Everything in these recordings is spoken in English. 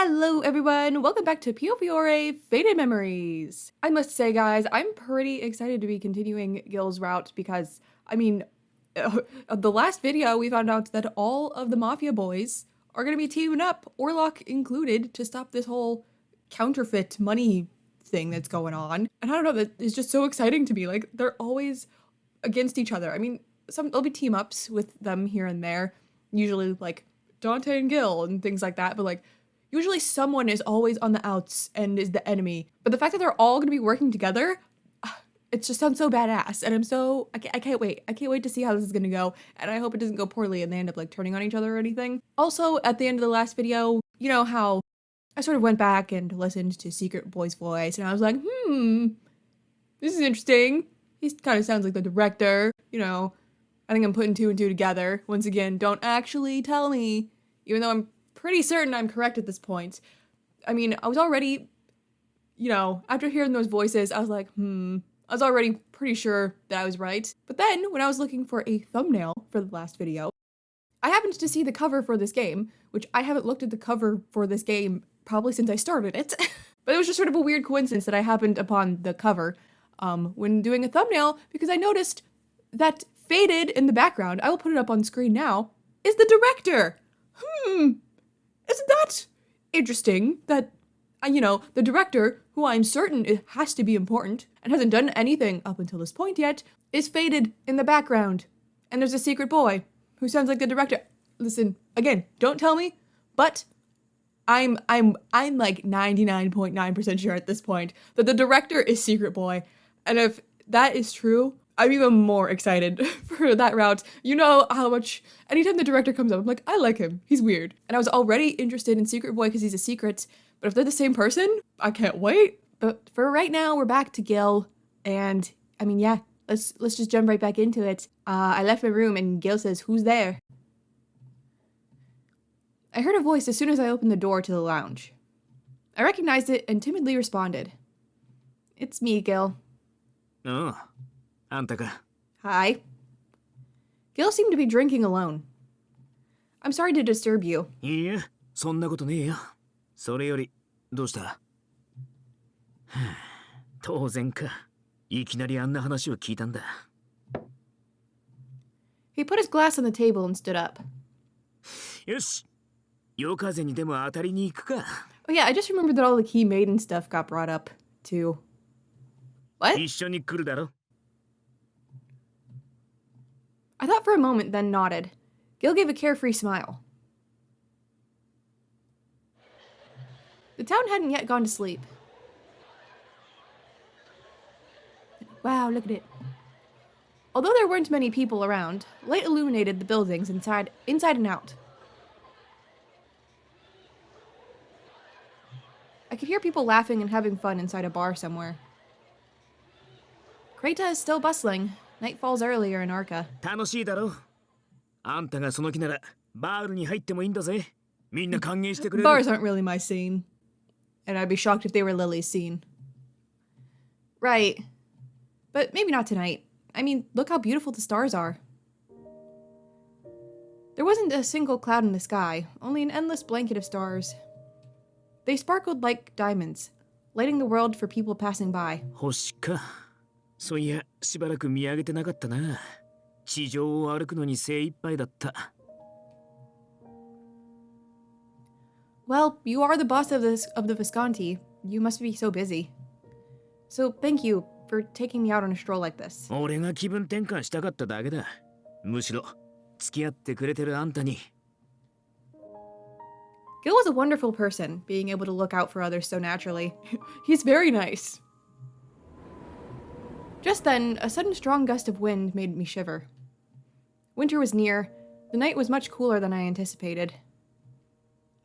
Hello everyone, welcome back to Piofiore Faded Memories. I must say guys, I'm pretty excited to be continuing Gil's route because, the last video we found out that all of the Mafia boys are going to be teaming up, Orlok included, to stop this whole counterfeit money thing that's going on. And I don't know, that is just so exciting to me. Like, they're always against each other. I mean, there'll be team ups with them here and there, usually like Dante and Gil and things like that, but like, usually someone is always on the outs and is the enemy. But the fact that they're all gonna be working together, it just sounds so badass. And I can't wait. I can't wait to see how this is gonna go. And I hope it doesn't go poorly and they end up like turning on each other or anything. Also, at the end of the last video, you know how I sort of went back and listened to Secret Boy's voice and I was like, this is interesting. He kind of sounds like the director, you know. I think I'm putting two and two together. Once again, don't actually tell me, even though I'm pretty certain I'm correct at this point. I mean, I was already, you know, after hearing those voices, I was like, I was already pretty sure that I was right. But then, when I was looking for a thumbnail for the last video, I happened to see the cover for this game, which I haven't looked at the cover for this game probably since I started it. But it was just sort of a weird coincidence that I happened upon the cover when doing a thumbnail, because I noticed that faded in the background, I will put it up on screen now, is the director. Isn't that interesting that, you know, the director, who I'm certain it has to be important and hasn't done anything up until this point yet, is faded in the background. And there's a secret boy who sounds like the director. Listen, again, don't tell me, but I'm like 99.9% sure at this point that the director is Secret Boy. And if that is true, I'm even more excited for that route. You know how much, anytime the director comes up, I'm like, I like him. He's weird. And I was already interested in Secret Boy because he's a secret, but if they're the same person, I can't wait. But for right now, we're back to Gil. And I mean, yeah, let's just jump right back into it. I left my room and Gil says, "Who's there?" I heard a voice as soon as I opened the door to the lounge. I recognized it and timidly responded. "It's me, Gil." Oh. Anta. Hi. Gil seemed to be drinking alone. "I'm sorry to disturb you." いいや、そんなことねえよ。それより、どうした？当然か。いきなりあんな話を聞いたんだ。He put his glass on the table and stood up. よし。夜風にでも当たりに行くか。Oh yeah, I just remembered that all the key maiden stuff got brought up, too. What? 一緒に来るだろ。I thought for a moment, then nodded. Gil gave a carefree smile. The town hadn't yet gone to sleep. Wow, look at it. Although there weren't many people around, light illuminated the buildings inside and out. I could hear people laughing and having fun inside a bar somewhere. Kreta is still bustling. Night falls earlier in Arca. 楽しいだろ。あんたがその気なら、バールに入ってもいいんだぜ。みんな歓迎してくれる。 Bars aren't really my scene. And I'd be shocked if they were Lily's scene. Right. But maybe not tonight. I mean, look how beautiful the stars are. There wasn't a single cloud in the sky, only an endless blanket of stars. They sparkled like diamonds, lighting the world for people passing by. 星か。そういや、しばらく見上げてなかったな。地上を歩くのに精一杯だった。Well, you are the boss of the Visconti. You must be so busy. So thank you for taking me out on a stroll like this. 俺が気分転換したかっただけだ。むしろ、付き合ってくれてるあんたに。Gil was a wonderful person, being able to look out for others so naturally. He's very nice. Just then, a sudden strong gust of wind made me shiver. Winter was near. The night was much cooler than I anticipated.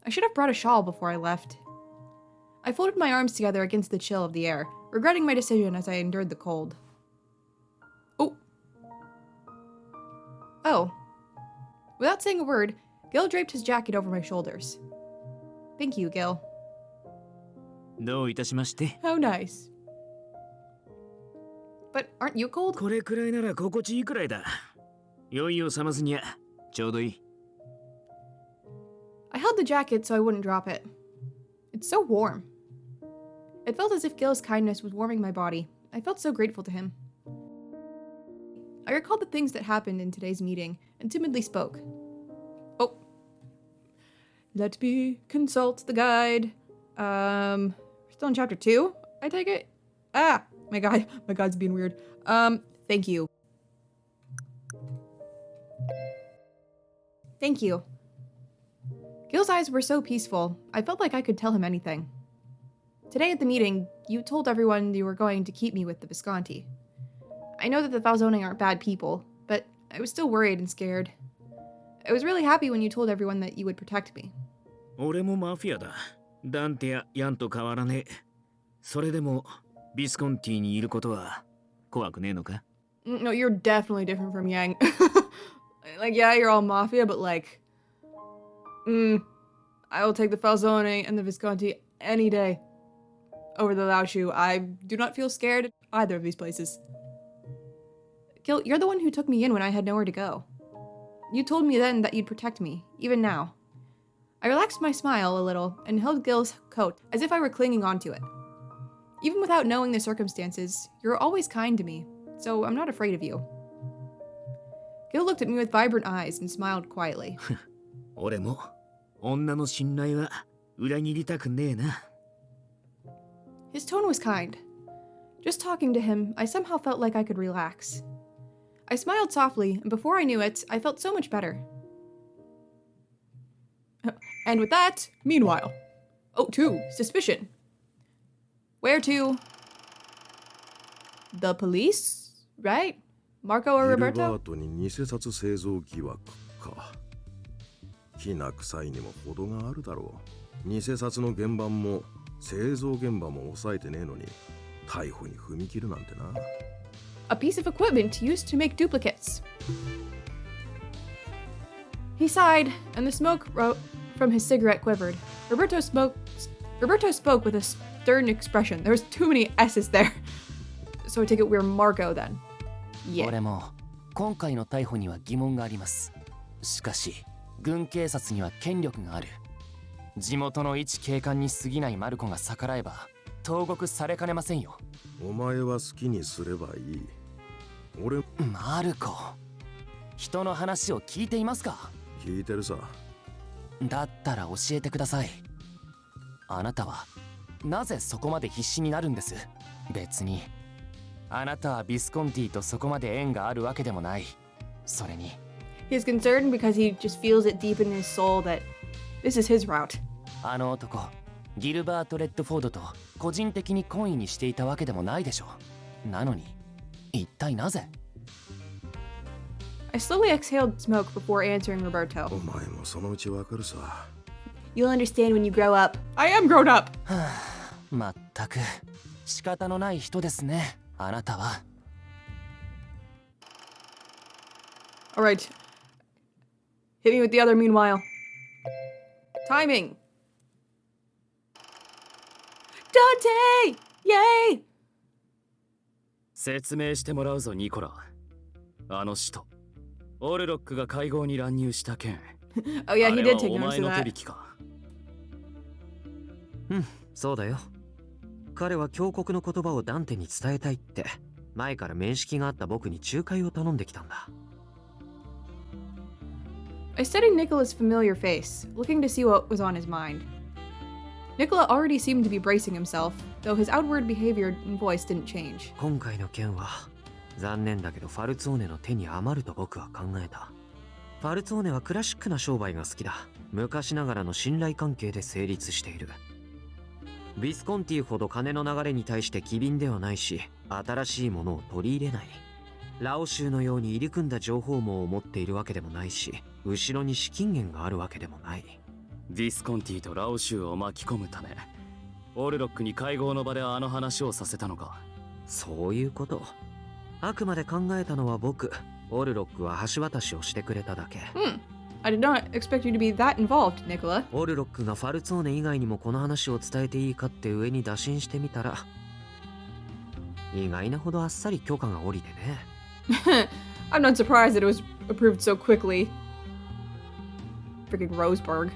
I should have brought a shawl before I left. I folded my arms together against the chill of the air, regretting my decision as I endured the cold. Oh. Without saying a word, Gil draped his jacket over my shoulders. Thank you, Gil. どういたしまして。 How nice. But aren't you cold? これくらいなら心地いいくらいだ。酔いを覚ますにゃ、ちょうどいい。I held the jacket so I wouldn't drop it. It's so warm. It felt as if Gil's kindness was warming my body. I felt so grateful to him. I recalled the things that happened in today's meeting and timidly spoke. Oh. Let me consult the guide. We're still in chapter 2, I take it? Ah, my God's being weird. Thank you. Thank you. Gil's eyes were so peaceful, I felt like I could tell him anything. Today at the meeting, you told everyone you were going to keep me with the Visconti. I know that the Falzone aren't bad people, but I was still worried and scared. I was really happy when you told everyone that you would protect me. 俺もマフィアだ。ダンテやヤンと変わらねえ。それでもビスコンティにいることは怖くねえのか? No, you're definitely different from Yang. Like, yeah, you're all Mafia, but like... I will take the Falzone and the Visconti any day over the Laoshu. I do not feel scared at either of these places. Gil, you're the one who took me in when I had nowhere to go. You told me then that you'd protect me, even now. I relaxed my smile a little and held Gil's coat as if I were clinging onto it. Even without knowing the circumstances, you're always kind to me, so I'm not afraid of you. Gil looked at me with vibrant eyes and smiled quietly. 俺も女の信頼は裏切りたくねえな。 His tone was kind. Just talking to him, I somehow felt like I could relax. I smiled softly, and before I knew it, I felt so much better. And with that, meanwhile. Oh, 2. Suspicion. Where to? The police? Right? Marco or Roberto? に偽札製造疑惑か。きな臭いにも程があるだろう。偽札の原版も製造現場も抑えてねえのに逮捕に踏み切るなんてな。A piece of equipment used to make duplicates. He sighed, and the smoke from his cigarette quivered. Roberto spoke with a stern expression. There was too many S's there. So I take it we're Marco then. Yeah. 俺も今回の逮捕には疑問があります。しかし、軍警察には権力がある。地元の一警官に過ぎないマルコが逆らえば投獄されかねませんよ。お前は好きにすればいい。俺、マルコ、人の話を聞いていますか？聞いてるさ。だったら教えてください。あなたはなぜそこまで必死になるんです？別にあなたはビスコンティとそこまで縁があるわけでもない。それに He's concerned because he just feels it deep in his soul that this is his route. あの男、ギルバート・レッドフォードと個人的に懇意にしていたわけでもないでしょう。なのに、一体なぜ？ I slowly exhaled smoke before answering Roberto. お前もそのうちわかるさ。You'll understand when you grow up. I am grown up! まったく仕方のない人ですね、あなたは。Alright. Hit me with the other meanwhile. Timing! Dante! Yay! 説明してもらうぞニコラ。あの人、オルロックが会合に乱入した件。Oh yeah, he あれ did は take お notice 前 of の手 that. 引きか。そうだよ。彼は峡谷の言葉をダンテに伝えたいって前から面識があった僕に仲介を頼んできたんだ。I studied Nicola's familiar face, looking to see what was on his mind. Nicola already seemed to be bracing himself, though his outward behavior and voice didn't change. 今回の件は残念だけどファルツォーネの手に余ると僕は考えた。ファルツォーネはクラシックな商売が好きだ。昔ながらの信頼関係で成立している。ビスコンティほど金の流れに対して機敏ではないし、新しいものを取り入れない。ラオ州のように入り組んだ情報網を持っているわけでもないし、後ろに資金源があるわけでもない。ビスコンティとラオ州を巻き込むため、オルロックに会合の場であの話をさせたのか。そういうこと。あくまで考えたのは僕。オルロックは橋渡しをしてくれただけ。I did not expect you to be that involved, Nicola. オルロックがファルツォーネ以外にもこの話を伝えていいかって上に打診してみたら、意外なほどあっさり許可が下りてね。I'm not surprised that it was approved so quickly. Freaking Roseburg.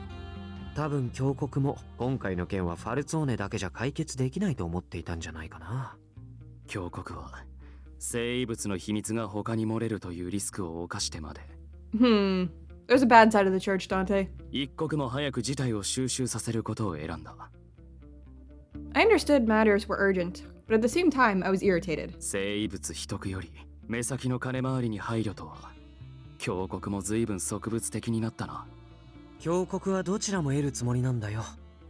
多分峡谷も今回の件はファルツォーネだけじゃ解決できないと思っていたんじゃないかな。峡谷は生異物の秘密が他に漏れるというリスクを冒してまで There's a bad side of the church, Dante. 一刻も早く事態を収拾させることを選んだ。 I understood matters were urgent, but at the same time, I was irritated. 生異物秘匿より目先の金回りに配慮とは、峡谷も随分植物的になったな。峡谷はどちらも得るつもりなんだよ。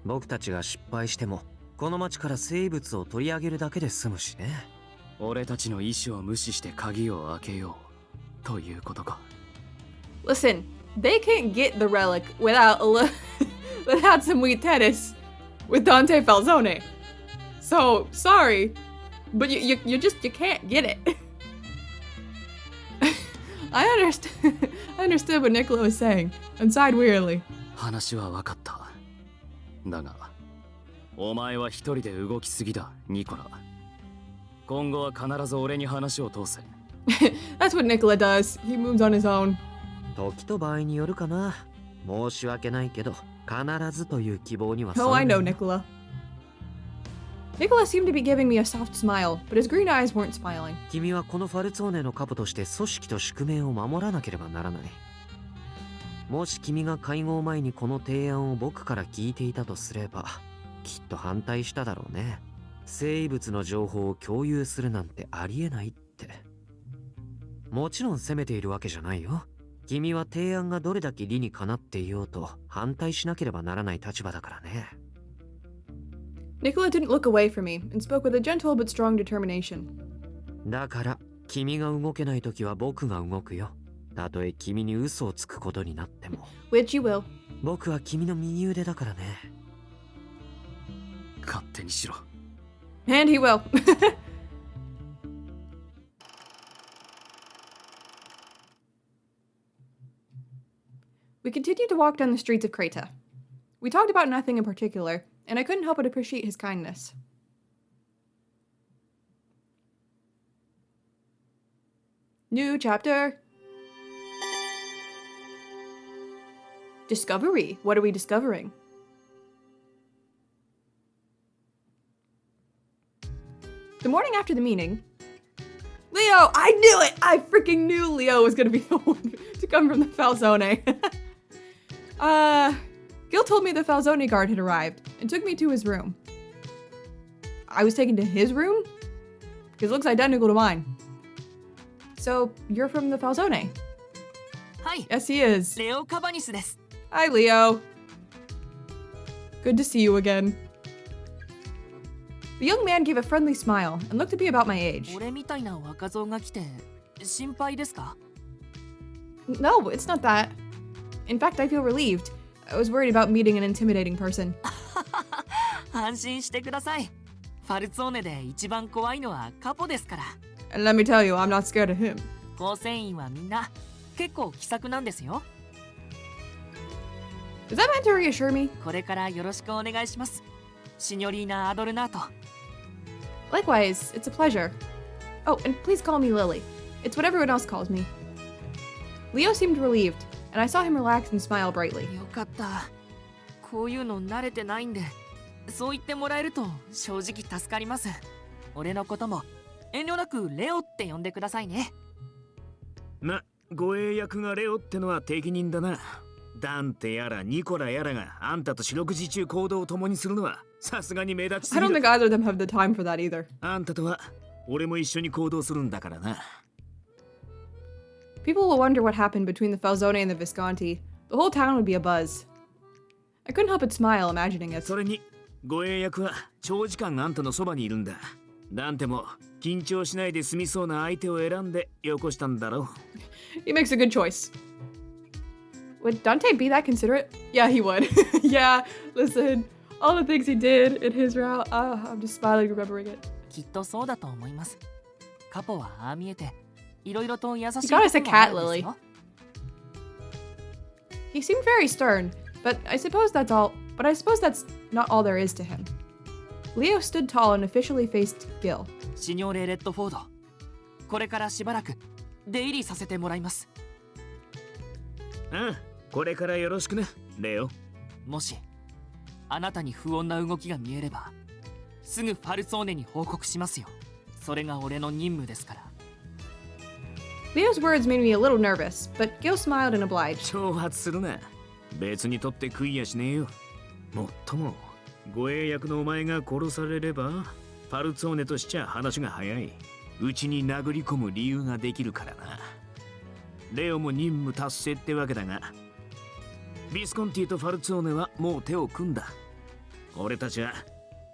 僕たちが失敗してもこの町から生物を取り上げるだけで済むしね。俺たちの意思を無視して鍵を開けようということか。 Listen, they can't get the relic without without some weak tennis with Dante Falzone. So sorry, but you can't get it. I understood what Nicola was saying and sighed wearily. 話は分かった。だが、お前は一人で動きすぎだ、ニコラ。今後は必ず俺に話を通せ。That's what Nicola does. He moves on his own. 時と場合によるかな。申し訳ないけど必ずという希望には Oh, I know, Nicola. Nicola seemed to be giving me a soft smile, but his green eyes weren't smiling. 君はこのファルツォーネのカポとして組織と宿命を守らなければならない。もし君が会合前にこの提案を僕から聞いていたとすれば、きっと反対しただろうね。生物の情報を共有するなんてありえないって。もちろん責めているわけじゃないよ。君は提案がどれだけ理にかなっていようと反対しなければならない立場だからね。Nicola didn't look away from me and spoke with a gentle but strong determination. だから君が動けないときは僕が動くよ。たとえ君に嘘をつくことになっても。Which you will. 僕は君の右腕だからね。勝手にしろ。And he will. We continued to walk down the streets of Creta. We talked about nothing in particular, and I couldn't help but appreciate his kindness. New chapter. Discovery. What are we discovering? The morning after the meeting, Leo, I knew it! I freaking knew Leo was gonna be the one to come from the Falzone. Gil told me the Falzone guard had arrived and took me to his room. I was taken to his room? Because it looks identical to mine. So, you're from the Falzone? はい、 Yes, he is. レオ・カバニスです。 Hi, Leo. Good to see you again. The young man gave a friendly smile and looked to be about my age. 俺みたいな若造が来て心配ですか？ No, it's not that. In fact, I feel relieved. I was worried about meeting an intimidating person. 安心してください。ファルツォーネで一番怖いのはカポですから。 And let me tell you, I'm not scared of him. 構成員はみんな結構気さくなんですよ。 Is that meant to reassure me? これからよろしくお願いします。シニョリーナ・アドルナート。 Likewise, it's a pleasure. Oh, and please call me Lily. It's what everyone else calls me. Leo seemed relieved, and I saw him relax and smile brightly. よかった。こういうの慣れてないんで、そう言ってもらえると正直助かります。俺のことも遠慮なくレオって呼んでくださいね。ま、護衛役がレオってのは適任だな。ダンテやらニコラやらがあんたと四六時中行動を共にするのはさすがに目立ちす I ぎ don't る。 think either of them have the time for that either. あんたとは俺も一緒に行動するんだからな。People will wonder what happened between the Falzone and the Visconti. The whole town would be abuzz. I couldn't help but smile imagining it. それに護衛役は長時間あんたのそばにいるんだ。ダンテも緊張しないで済みそうな相手を選んでよこしたんだろう。He makes a good choice. Would Dante be that considerate? Yeah, he would. Yeah, listen, all the things he did in his route, I'm just smiling remembering it. きっとそうだと思います。カポはああ見えて、いろいろと優しい You got us a ところがあ cat, るんですよ。 He seemed very stern, but I suppose that's not all there is to him. Leo stood tall and officially faced Gil. シニョーレ・レッドフォード、これからしばらく出入りさせてもらいます。ああ、これからよろしくね、レオ。もしあなたに不穏な動きが見えればすぐファルツォーネに報告しますよ。それが俺の任務ですから。 Leo's words made me a little nervous, but Gil smiled and obliged. 挑発するな。別に取って食いやしねえよ。もっとも護衛役のお前が殺されればファルツォーネとしちゃ話が早い。うちに殴り込む理由ができるからな。レオも任務達成ってわけだが、ビスコンティとファルツォーネはもう手を組んだ。俺たちは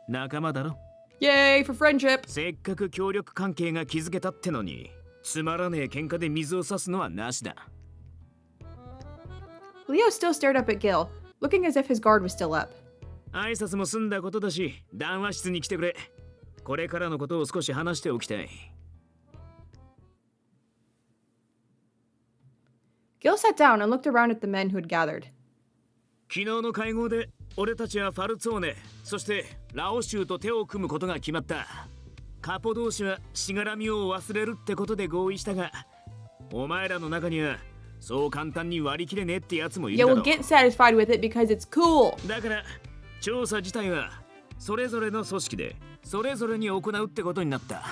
仲間だろ。 Yay for friendship! せっかく協力関係が築けたってのに、つまらねえ喧嘩で水を差すのはなしだ。 Leo still stared up at Gil, looking as if his guard was still up. 挨拶も済んだことだし、談話室に来てくれ。これからのことを少し話しておきたい。Gil sat down and looked around at the men who had gathered. 昨日の会合で俺たちはファルツォーネ、そしてラオ州と手を組むことが決まった。カポ同士はしがらみを忘れるってことで合意したが、お前らの中にはそう簡単に割り切れねえってやつもいる Yeah, だ we'll ろ。 get satisfied with it because it's cool. だから調査自体はそれぞれの組織でそれぞれに行うってことになった。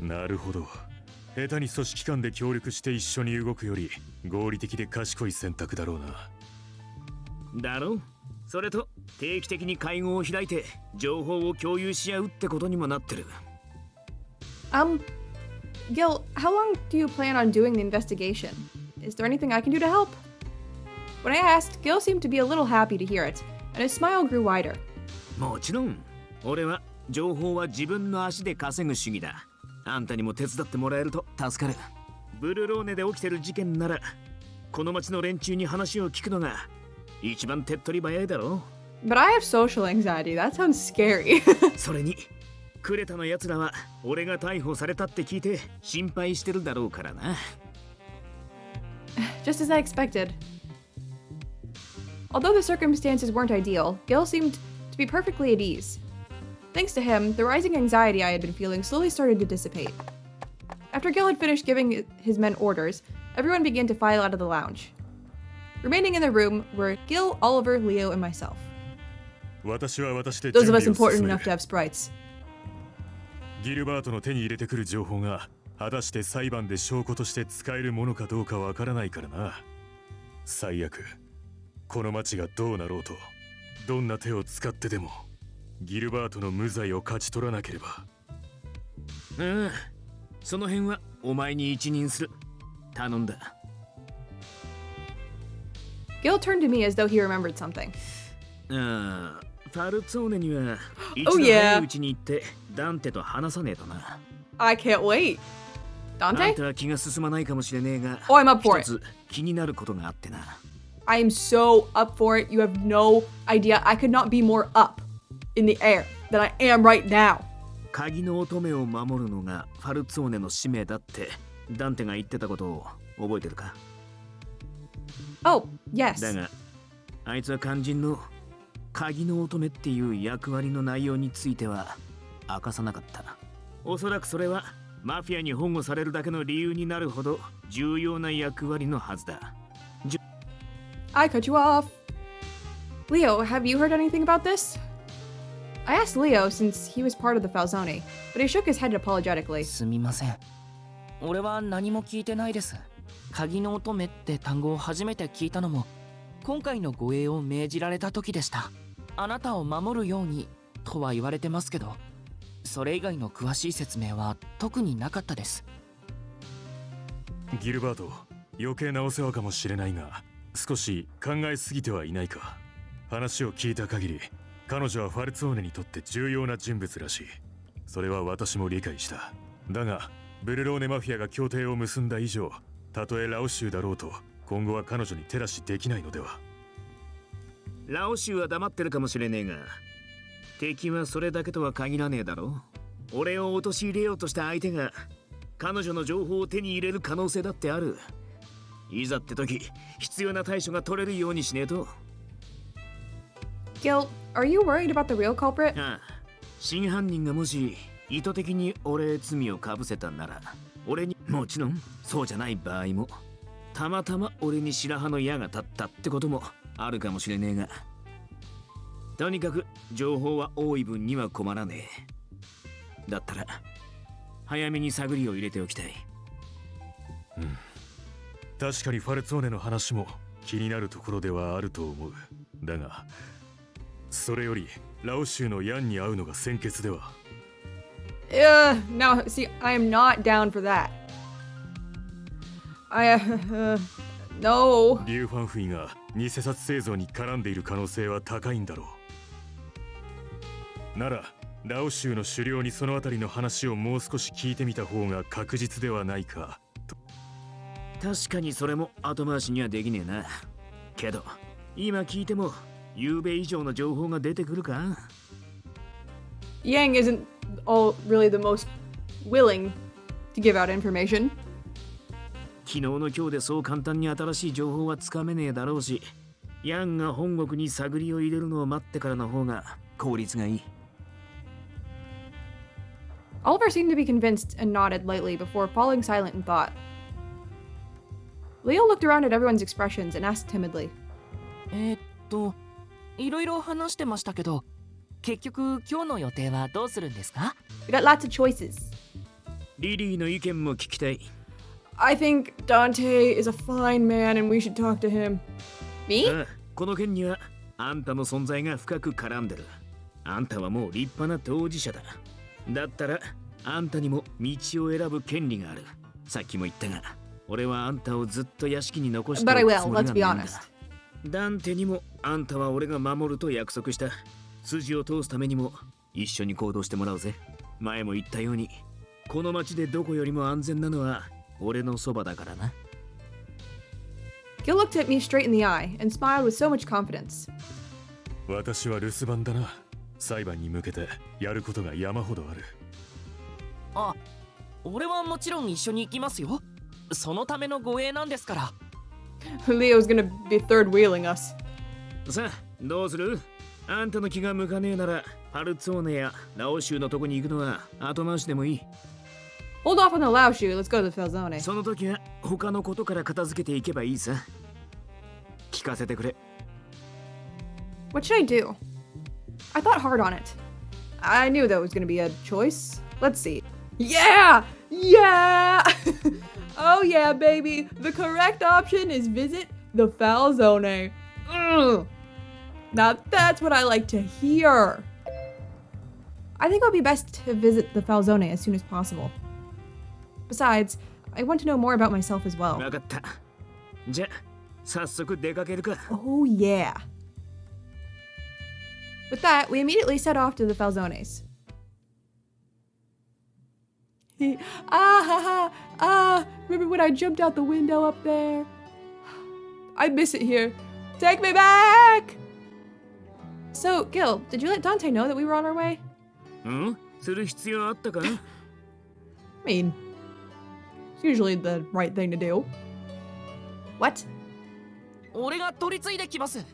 なるほど。下手に組織間で協力して一緒に動くより合理的で賢い選択だろうな。だろ。それと定期的に会合を開いて情報を共有し合うってことにもなってる。 Gil, how long do you plan on doing the investigation? Is there anything I can do to help? When I asked, Gil seemed to be a little happy to hear it, and his smile grew wider. もちろん俺は情報は自分の足で稼ぐ主義だ。あんたにも手伝ってもらえると助かる。ブルローネで起きてる事件ならこの町の連中に話を聞くのが一番手っ取り早いだろう。 But I have social anxiety. That sounds scary. それにクレタのやつらは俺が逮捕されたって聞いて心配してるだろうからな。 Just as I expected. Although the circumstances weren't ideal, Gil seemed to be perfectly at ease. Thanks to him, the rising anxiety I had been feeling slowly started to dissipate. After Gil had finished giving his men orders, everyone began to file out of the lounge. Remaining in the room were Gil, Oliver, Leo, and myself. 私は私で Those 準 of 備 us を important 進め enough to る。 have sprites. ギルバートの手に入れてくる情報が果たして裁判で証拠として使えるものかどうかわからないからな。最悪この町がどうなろうとどんな手を使ってでもギルバートの無罪を勝ち取らなければ。うん、その辺はお前に一任する。頼んだ。 Gil turned to me as though he remembered something. ああ、ファルツォーネには一 Oh 度 yeah. 早いうちに行ってダンテと話さねえとな。 I can't wait. あん Dante? たは気が進まないかもしれねえが、 Oh, I'm up for 一 it. つ気になることがあってな。 I am so up for it. You have no idea. I could not be more up in the air than I am right now. 鍵の乙女を守るのがファルツォーネの使命だってダンテが言ってたことを覚えてるか？ Oh, yes. だがあいつは肝心の鍵の乙女っていう役割の内容については明かさなかった。おそらくそれはマフィアに保護されるだけの理由になるほど重要な役割のはずだ。 I cut you off. Leo, have you heard anything about this? I asked Leo since he was part of the Falzone, but he shook his head apologetically. すみません。俺は何も聞いてないです。鍵の乙女って単語を初めて聞いたのも今回の護衛を命じられた時でした。あなたを守るようにとは言われてますけど、それ以外の詳しい説明は特になかったです。ギルバート、余計なお世話かもしれないが少し考えすぎてはいないか。話を聞いた限り彼女はファルツォーネにとって重要な人物らしい。それは私も理解した。だがブルローネマフィアが協定を結んだ以上、たとえラオ州だろうと今後は彼女に手出しできないのでは。ラオ州は黙ってるかもしれねえが敵はそれだけとは限らねえだろ。俺を陥れようとした相手が彼女の情報を手に入れる可能性だってある。いざって時必要な対処が取れるようにしねえと。 Gil, are you worried about the real culprit? ああ、真犯人がもし意図的に俺へ罪をかぶせたなら俺に、もちろんそうじゃない場合もたまたま俺に白羽の矢が立ったってこともあるかもしれねえが。とにかく情報は多い分には困らねえ。だったら早めに探りを入れておきたい。確かにファルツォーネの話も気になるところではあると思う。だがそれよりラオ州のヤンに会うのが先決では。Now, see, I am not down for that. No. リュウ・ファンフイが偽札製造に絡んでいる可能性は高いんだろう。ならラオ州の首領にそのあたりの話をもう少し聞いてみた方が確実ではないかと。確かにそれも後回しにはできねえな。けど今聞いても夕べ以上の情報が出てくるか。 Yang isn't really the most willing to give out information. 昨日の今日でそう簡単に新しい情報はつかめねえだろうし、ヤンが本国に探りを入れるのを待ってからの方が効率がいい。Oliver seemed to be convinced and nodded lightly before falling silent in thought. Leo looked around at everyone's expressions and asked timidly. いろいろ話してましたけど、結局今日の予定はどうするんですか？ We got lots of choices. リリーの意見も聞きたい。I think Dante is a fine man and we should talk to him. Me? ああ、この件にはあんたの存在が深く絡んでる。あんたはもう立派な当事者だ。だったらあんたにも道を選ぶ権利がある。さっきも言ったが、俺はあんたをずっと屋敷に残して But I おく will, つもり let's なん be だ。 honest. ダンテにもあんたは俺が守ると約束した。筋を通すためにも一緒に行動してもらうぜ。前も言ったように、この町でどこよりも安全なのは俺のそばだからな。Gil looked at me straight in the eye and smiled with so much confidence. 私は留守番だな。裁判に向けてやることが山ほどある。あ、俺はもちろん一緒に行きますよ。そのための護衛なんですから。Leo's gonna be third wheeling us. さあ、どうする？あんたの気が向かねえなら、パルツォーネやラオ州のとこに行くのは後回しでもいい。Hold off on the Lao shoe, let's go to the Falzone. その時は他のことから片付けていけばいいさ。聞かせてくれ。What should I do? I thought hard on it. I knew that was gonna be a choice. Let's see. Yeah! Yeah! Oh yeah, baby! The correct option is visit the Falzone. Now that's what I like to hear. I think it would be best to visit the Falzone as soon as possible. Besides, I want to know more about myself as well. わかった。じゃあ、早速出かけるか。Oh yeah. With that, we immediately set off to the Falzones. Remember when I jumped out the window up there? I miss it here. Take me back! So, Gil, did you let Dante know that we were on our way? ん？する必要あったか？ I mean, it's usually the right thing to do. What? 俺が取り継いできます。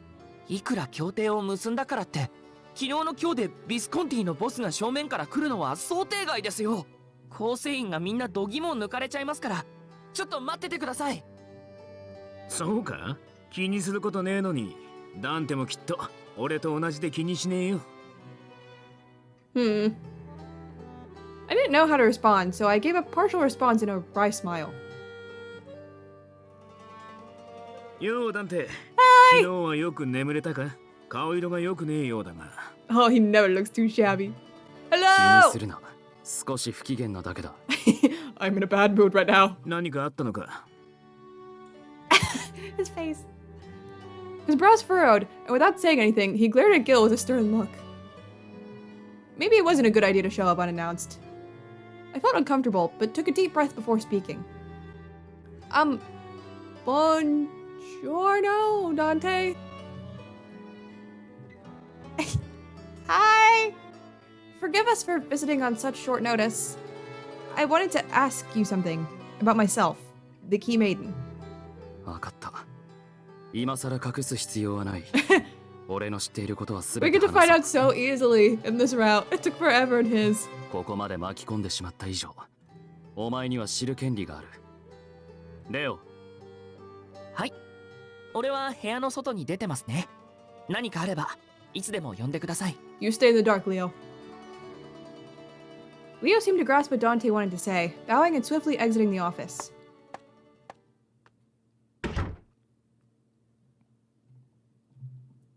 いくら協定を結んだからって、昨日の今日でビスコンティのボスが正面から来るのは想定外ですよ。構成員がみんな度肝を抜かれちゃいますから、ちょっと待っててください。そうか？気にすることねえのに、ダンテもきっと俺と同じで気にしねえよ。I didn't know how to respond, so I gave a partial response in a wry smile. ようダンテ、昨日はよく眠れたか？顔色が良くねえようだが。Oh, he never looks too shabby. 気に Hello! するな。少し不機嫌なだけだ。I'm in a bad mood right now. 何かあったのか？ His face. His brows furrowed, and without saying anything, he glared at Gil with a stern look. Maybe it wasn't a good idea to show up unannounced. I felt uncomfortable, but took a deep breath before speaking. Buongiorno, Dante. Hi! Forgive us for visiting on such short notice. I wanted to ask you something about myself, the Key Maiden. わかった。今さら隠す必要はない。俺の知っていることはす We べて get to find 話す。 out so easily in this route. It took forever in his. ここまで巻き込んでしまった以上、お前には知る権利がある。レオ。はい。俺は部屋の外に出てますね。何かあればいつでも呼んでください。 You stay in the dark, Leo. Leo seemed to grasp what Dante wanted to say, bowing and swiftly exiting the office.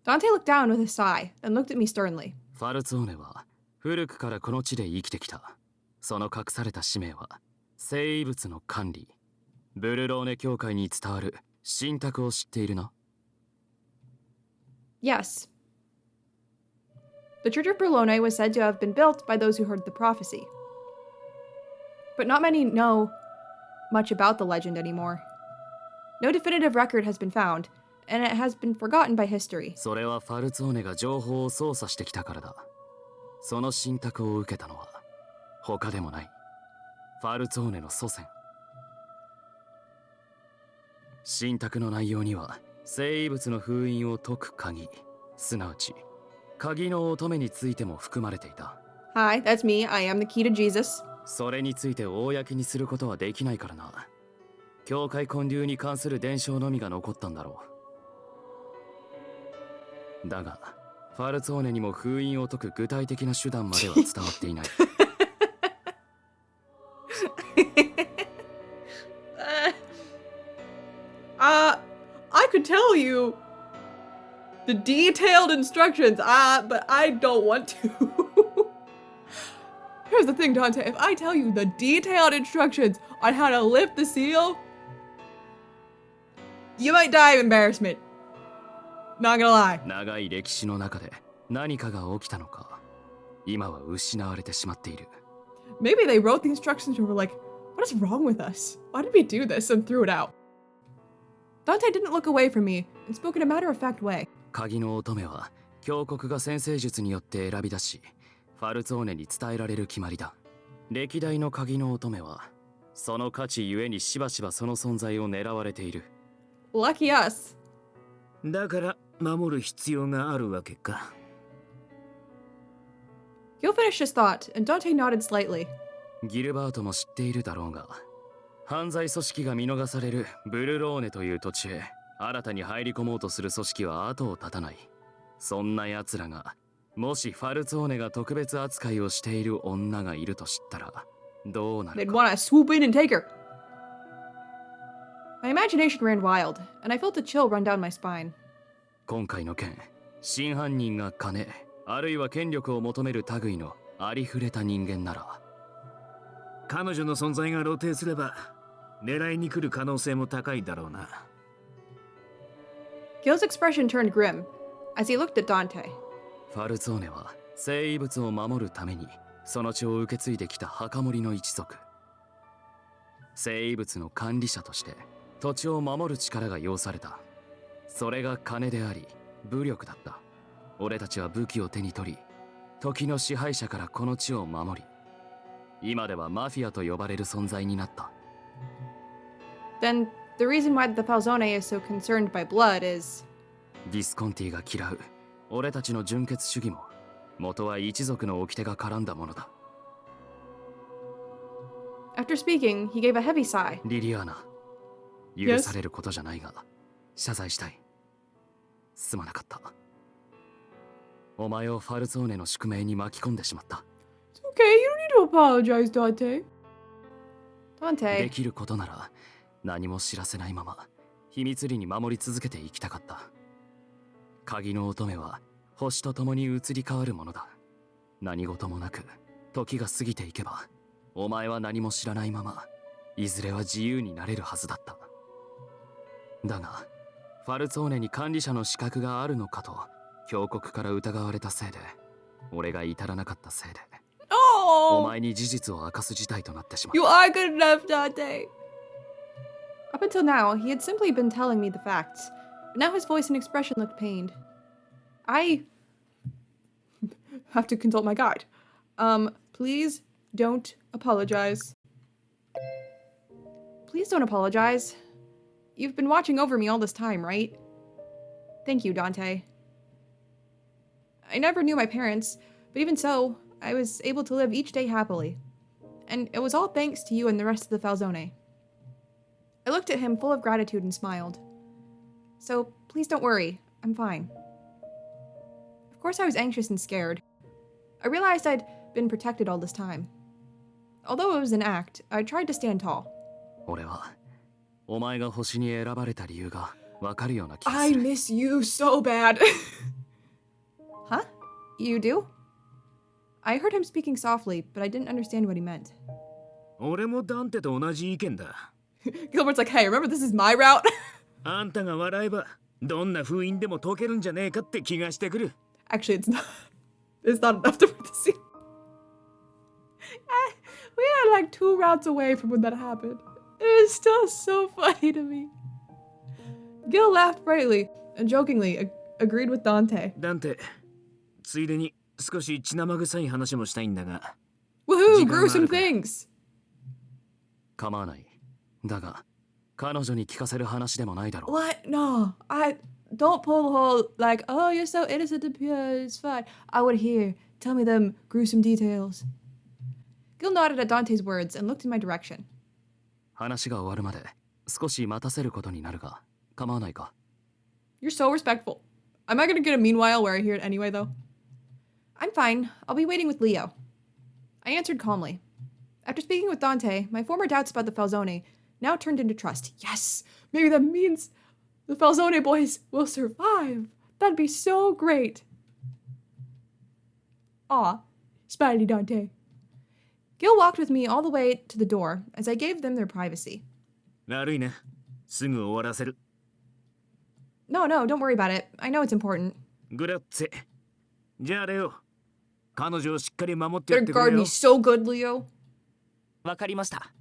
Dante looked down with a sigh, then looked at me sternly. ファルツォーネは古くからこの地で生きてきた。その隠された使命は生物の管理。ブルローネ教会に伝わる神託を知っているな。 Yes. The Church of Berlone was said to have been built by those who heard the prophecy. But not many know much about the legend anymore. No definitive record has been found, and it has been forgotten by history. それはファルツォーネが情報を操作してきたからだ。その神託を受けたのは他でもない。ファルツォーネの祖先。神託の内容には生物の封印を解く鍵、すなわち鍵の乙女についても含まれていた。 Hi, that's me. I am the key to Jesus. それについて公にすることはできないからな。教会建立に関する伝承のみが残ったんだろう。だが、ファルツォーネにも封印を解く具体的な手段までは伝わっていない。I could tell you the detailed instructions, but I don't want to. Here's the thing, Dante. If I tell you the detailed instructions on how to lift the seal, you might die of embarrassment. Not gonna lie. 長い歴史の中で何かが起きたのか、今は失われてしまっている。Maybe they wrote the instructions and were like, what is wrong with us? Why did we do this? And threw it out. Dante didn't look away from me and spoke in a matter-of-fact way. 鍵の乙女は教国が先生術によって選び出し、ファルツォーネに伝えられる決まりだ。歴代の鍵の乙女はその価値ゆえにしばしばその存在を狙われている。 Lucky us. だから守る必要があるわけか。Gil finished his thought, and Dante nodded slightly. ギルバートも知っているだろうが、犯罪組織が見逃されるブルローネという土地へ新たに入り込もうとする組織は後を絶たない。そんな奴らがもしファルツォーネが特別扱いをしている女がいると知ったらどうなる They'd か。 want to swoop in and take her. My imagination ran wild, and I felt a chill run down my spine. 今回の件、真犯人が金あるいは権力を求める類のありふれた人間なら、彼女の存在が露呈すれば狙いに来る可能性も高いだろうな。Gil's expression turned grim as he looked at Dante. ファルツォーネは生物を守るためにその血を受け継いできた墓守の一族。生物の管理者として土地を守る力が要された。それが金であり武力だった。俺たちは武器を手に取り、時の支配者からこの地を守り、今ではマフィアと呼ばれる存在になった。 Then the reason why the Falzone is so concerned by blood is... ディスコンティが嫌う俺たちの純血主義も元は一族の掟が絡んだものだ。 After speaking, he gave a heavy sigh. リリアーナ、許されることじゃないが、謝罪したい。すまなかった。お前をファルツォーネの宿命に巻き込んでしまった。 It's okay, you don't need to apologize, Dante. で Dante, きることなら何も知らせないまま秘密裏に守り続けていきたかった。鍵の乙女は星と共に移り変わるものだ。何事もなく時が過ぎていけば、お前は何も知らないままいずれは自由になれるはずだった。だがファルツォーネに管理者の資格があるのかと教国から疑われたせいで、俺が至らなかったせいで、お oh, 前に事実を明かす事態となってしまっ you た。 are good enough, Dante. Up until now, he had simply been telling me the facts, but now his voice and expression looked pained. I have to consult my guide. Please don't apologize. Please don't apologize. You've been watching over me all this time, right? Thank you, Dante. I never knew my parents, but even so, I was able to live each day happily. And it was all thanks to you and the rest of the Falzone. I looked at him full of gratitude and smiled. So please don't worry, I'm fine. Of course I was anxious and scared. I realized I'd been protected all this time. Although it was an act, I tried to stand tall. 俺はお前が星に選ばれた理由がわかるような気が I する。 miss you so bad. Huh? You do? I heard him speaking softly, but I didn't understand what he meant. 俺もダンテと同じ意見だ。 Gilbert's like, hey, remember this is my route? あんたが笑えばどんな封印でも解けるんじゃねえかって気がしてくる。 Actually, it's not. It's not enough to put the scene. We are like 2 routes away from when that happened. It is still so funny to me. Gil laughed brightly and jokingly agreed with Dante. ダンテ、ついでに少し血生臭い話もしたいんだが。 Woohoo! 時間がある Gruesome から。 things! 構わない。だが彼女に聞かせる話でもないだろう。 What? No, I don't pull the whole like, oh, you're so innocent and pure, it's fine. I would hear. Tell me them gruesome details. Gil nodded at Dante's words and looked in my direction. 話が終わるまで少し待たせることになるが構わないか。 You're so respectful. Am I gonna get a meanwhile where I hear it anyway, though? I'm fine. I'll be waiting with Leo. I answered calmly. After speaking with Dante, my former doubts about the Falzone now turned into trust. Yes! Maybe that means the Falzone boys will survive. That'd be so great. Aw, smiley Dante. Gil walked with me all the way to the door as I gave them their privacy. 悪いな。すぐ終わらせる。 No, don't worry about it. I know it's important. グラッツェ。じゃあレオ、彼女をしっかり守ってや You're ってく gonna れ guard よ me。so good, Leo. わかりました。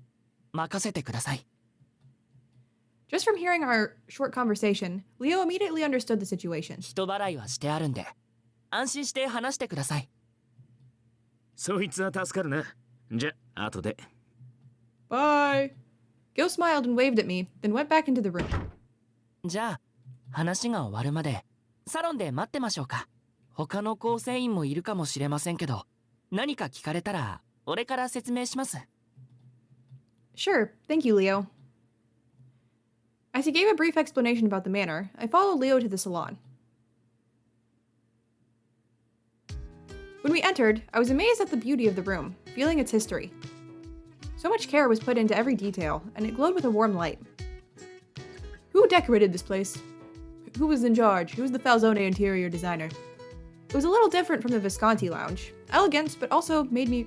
任せてください。 Just from hearing our short conversation, Leo immediately understood the situation. 人払いはしてあるんで、安心して話してください。そいつは助かるな。じゃあ後で。 Bye. Gil smiled and waved at me, then went back into the room. じゃあ、話が終わるまで、サロンで待ってましょうか。他の構成員もいるかもしれませんけど、何か聞かれたら、俺から説明します。Sure, thank you, Leo. As he gave a brief explanation about the manor, I followed Leo to the salon. When we entered, I was amazed at the beauty of the room, feeling its history. So much care was put into every detail, and it glowed with a warm light. Who decorated this place? Who was in charge? Who was the Falzone interior designer? It was a little different from the Visconti lounge. Elegant, but also made me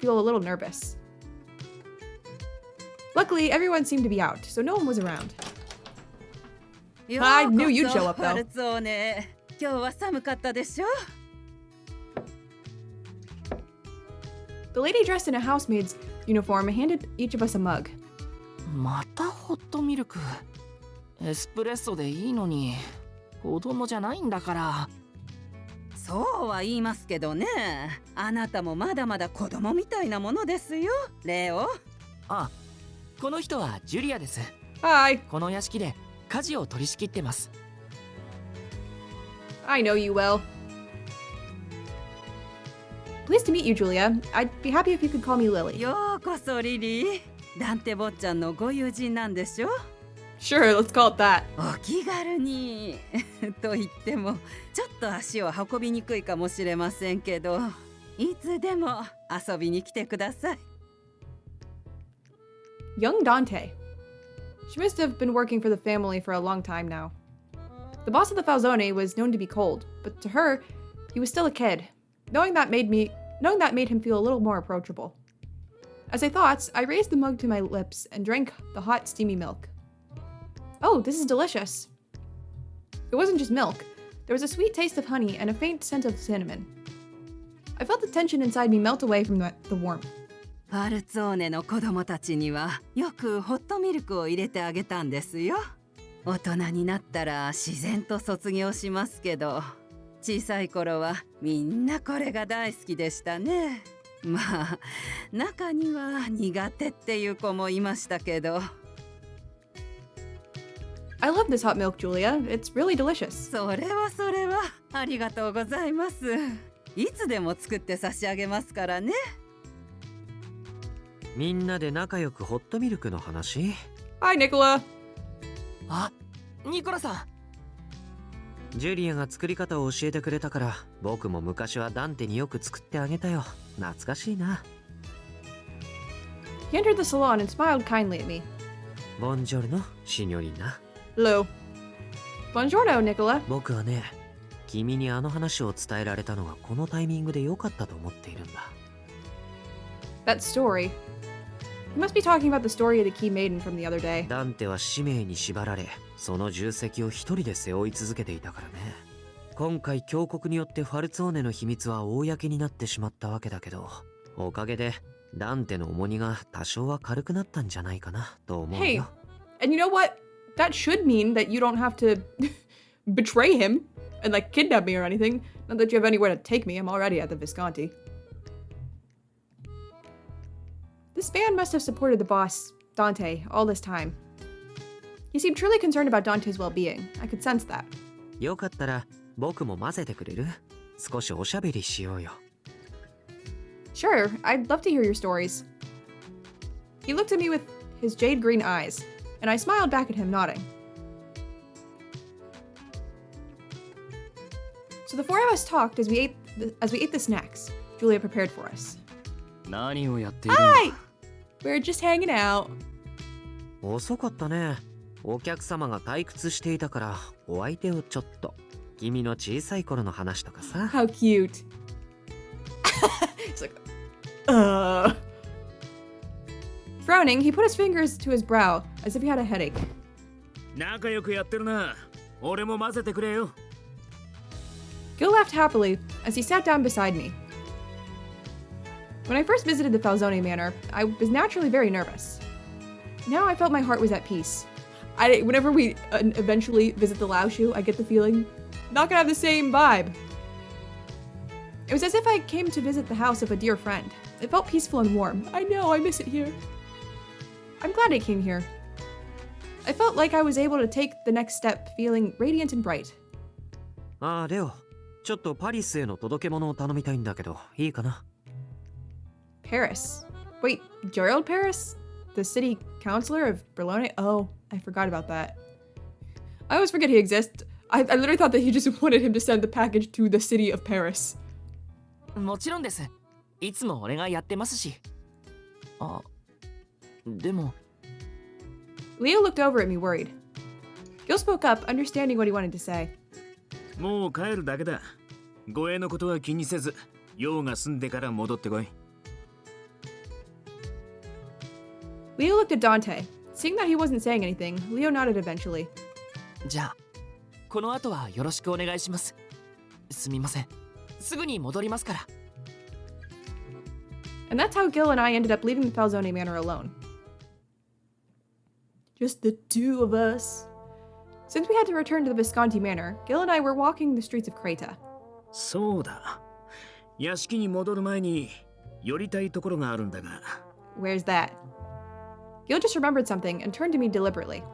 feel a little nervous. Luckily, everyone seemed to be out, so no one was around. I knew you'd show up, though. 今日は寒かったでしょ The lady dressed in a housemaid's uniform handed each of us a mug. またホットミルク。エスプレッソでいいのに、子供じゃないんだから。そうは言いますけどね。あなたもまだまだ子供みたいなものですよ、レオ。あ、この人はジュリアです。 Hi, この屋敷で家事を取り仕切ってます。 I know you well. Pleased to meet you, Julia. I'd be happy if you could call me Lily. ようこそリリー。ダンテ坊ちゃんのご友人なんでしょ Sure, let's call it that. お気軽に。と言っても、ちょっと足を運びにくいかもしれませんけど、いつでも遊びに来てください。Young Dante. She must have been working for the family for a long time now. The boss of the Falzone was known to be cold, but to her, he was still a kid. Knowing that made him feel a little more approachable. As I thought, I raised the mug to my lips and drank the hot, steamy milk. Oh, this is delicious. It wasn't just milk. There was a sweet taste of honey and a faint scent of cinnamon. I felt the tension inside me melt away from the warmth. ファルツォーネの子供たちにはよくホットミルクを入れてあげたんですよ。大人になったら自然と卒業しますけど、小さい頃はみんなこれが大好きでしたね。まあ中には苦手っていう子もいましたけど。I love this hot milk, Julia. It's really delicious. それはありがとうございます。いつでも作って差し上げますからね。みんなで仲良くホットミルクの話 Hi, Nicola. あ、ニコラさん。ジュリアが作り方を教えてくれたから、僕も昔はダンテによく作ってあげたよ。懐かしいな。He entered the salon and smiled kindly at me. ボンジョルノ、シニョリーナ。 Hello. Buongiorno, Nicola. 僕はね、君にあの話を伝えられたのがこのタイミングで良かったと思っているんだ。That story. You must be talking about the story of the key maiden from the other day. ダンテは使命に縛られ、その重責を一人で背負い続けていたからね。今回峡谷によってファルツォーネの秘密は公になってしまったわけだけど、おかげでダンテの重荷が多少は軽くなったんじゃないかなと思う Hey, よ。 and you know what? That should mean that you don't have to betray him and like kidnap me or anything. Not that you have anywhere to take me. I'm already at the Visconti. This man must have supported the boss, Dante, all this time. He seemed truly concerned about Dante's well-being. I could sense that. よかったら僕も混ぜてくれる？少しおしゃべりしようよ。 Sure, I'd love to hear your stories. He looked at me with his jade green eyes, and I smiled back at him, nodding. So the four of us talked as we ate the snacks Julia prepared for us. 何をやっているんだ。 Hi! We're just hanging out. 遅かったね。お客様が退屈していたからお相手をちょっと。君の小さい頃の話とかさ。 How cute. It's like, Frowning, he put his fingers to his brow as if he had a headache. 仲良くやってるな。俺も混ぜてくれよ。Gil laughed happily as he sat down beside me. When I first visited the Falzone manor, I was naturally very nervous. Now I felt my heart was at peace. Whenever we eventually visit the Laoshu, I get the feeling not gonna have the same vibe. It was as if I came to visit the house of a dear friend. It felt peaceful and warm. I know, I miss it here. I'm glad I came here. I felt like I was able to take the next step feeling radiant and bright. ああ、レオ。ちょっとパリスへの届け物を頼みたいんだけど、いいかな？ Paris. Wait, Gerald Paris? The city councilor of Berlone? Oh, I forgot about that. I always forget he exists. I literally thought that he just wanted him to send the package to the city of Paris. もちろんです。いつも俺がやってますし。あ、でも。 Leo looked over at me worried. Gil spoke up, understanding what he wanted to say. もう帰るだけだ。護衛のことは気にせず、用が済んでから戻ってこい。Leo looked at Dante. Seeing that he wasn't saying anything, Leo nodded eventually. じゃあ、この後はよろしくお願いします。すみません。すぐに戻りますから。 And that's how Gil and I ended up leaving the Falzone manor alone. Just the two of us. Since we had to return to the Visconti manor, Gil and I were walking the streets of Creta. そうだ。屋敷に戻る前に寄りたいところがあるんだが。 Where's that? Gil just remembered something and turned to me deliberately.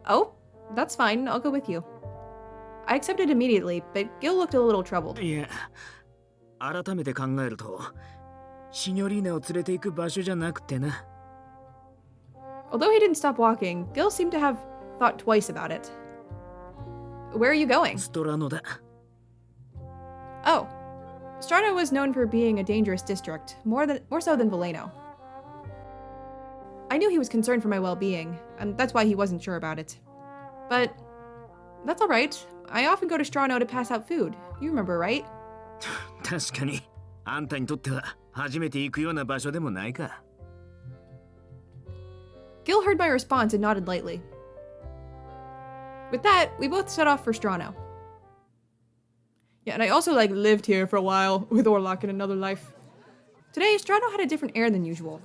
Oh, that's fine. I'll go with you. I accepted immediately, but Gil looked a little troubled. いや、改めて考えると、シニョリーナを連れて行く場所じゃなくてな。Although he didn't stop walking, Gil seemed to have thought twice about it. Where are you going? ストラノだ。Oh, Strano was known for being a dangerous district, more so than Veleno. I knew he was concerned for my well-being, and that's why he wasn't sure about it. But that's all right. I often go to Strano to pass out food. You remember, right? 確かに、あんたにとっては初めて行くような場所でもないか。Gil heard my response and nodded lightly. With that, we both set off for Strano. Yeah, and I also lived here for a while with Orlok in another life. Today, Strano had a different air than usual.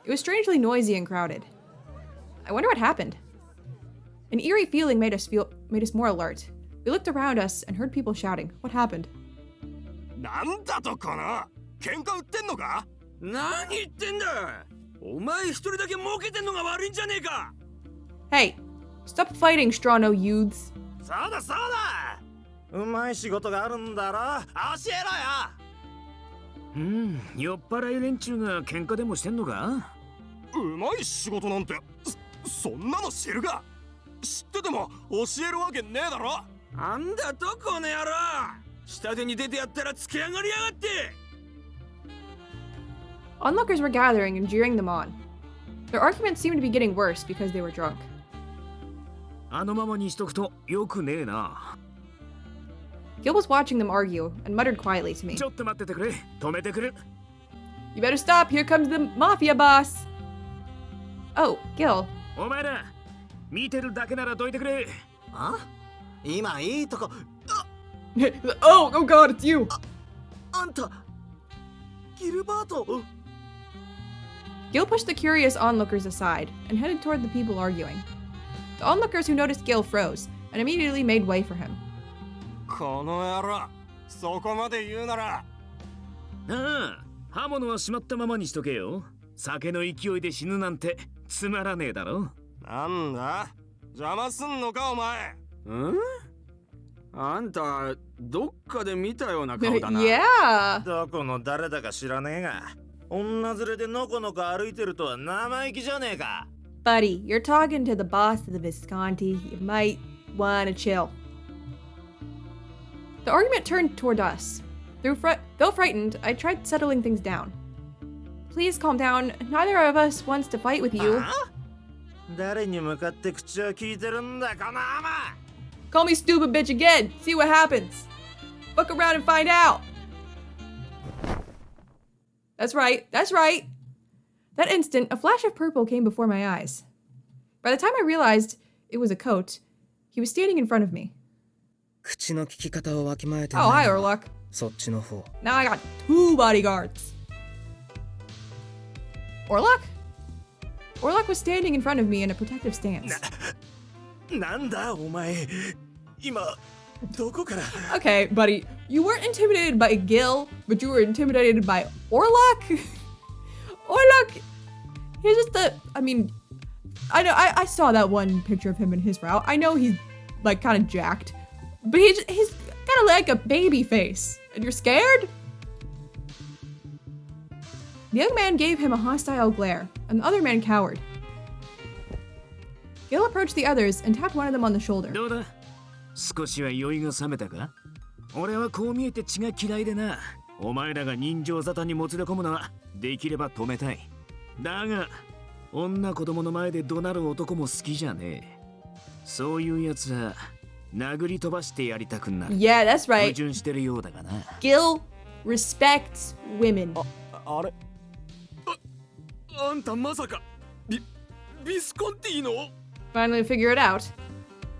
It was strangely noisy and crowded. I wonder what happened. An eerie feeling made us more alert. We looked around us and heard people shouting. What happened? なんだとかな？喧嘩売ってんのか？何言ってんだ？お前一人だけ儲けてんのが悪いんじゃねえか？ Hey, stop fighting, Strano youths. そうだそうだ。うまい仕事があるんだろ？教えろよ。酔っ払い連中が喧嘩でもしてんのか？うまい仕事なんてそんなの知るか？知ってても教えるわけねえだろ。なんだとこの野郎。下手に出てやったらつけ上がりやがって。 Onlookers were gathering and jeering them on. Their arguments seemed to be getting worse because they were drunk. あのままにしとくとよくねえな。 Gil was watching them argue and muttered quietly to me. ちょっと待っててくれ。止めてくれ。 You better stop, here comes the Mafia boss! Oh, Gil. お前ら、見てるだけならどいてくれ。あ、今いいとこ。oh god, it's you! あんた、ギルバート。 Gil pushed the curious onlookers aside and headed toward the people arguing. The onlookers who noticed Gil froze and immediately made way for him. この野郎、そこまで言うなら。ああ、刃物はしまったままにしとけよ。酒の勢いで死ぬなんてつまらねえだろ。なんだ、邪魔すんのかお前。ん？あんたどっかで見たような顔だな。yeah! どこの誰だか知らねえが、女連れでのこのこ歩いてるとは生意気じゃねえか。 Buddy, you're talking to the boss of the Visconti. You might wanna chill. The argument turned toward us. Though frightened, I tried settling things down. Please calm down. Neither of us wants to fight with you. 誰に向かって口を聞いてるんだ、このアマ。 Call me stupid bitch again. See what happens. Fuck around and find out. That's right. That's right. That instant, a flash of purple came before my eyes. By the time I realized it was a coat, he was standing in front of me. 口の聞き方をわきまえて Oh, hi, Orlok. そっちの方。 Now I got 2 bodyguards. Orlok? Orlok was standing in front of me in a protective stance. なんだお前、今どこから。 Okay, buddy, you weren't intimidated by Gil, but you were intimidated by Orlok? Orlok, he's just I mean, I know, I saw that one picture of him in his route. I know he's, like, kind of jacked, but he's kind of like a baby face. And you're scared? The young man gave him a hostile glare, and the other man cowered. Gil approached the others and tapped one of them on the shoulder. どうだ、少しは酔いが覚めたか。俺はこう見えて血が嫌いでな。お前らが人情沙汰にもつれ込むのはできれば止めたい。だが女子供の前で怒鳴る男も好きじゃねえ。そういうやつは殴り飛ばしてやりたくなる。 Yeah, that's 矛 right. 盾してるようだがな。 Gil respects women. あれ、あんたまさかビスコンティーの。 Finally figure it out.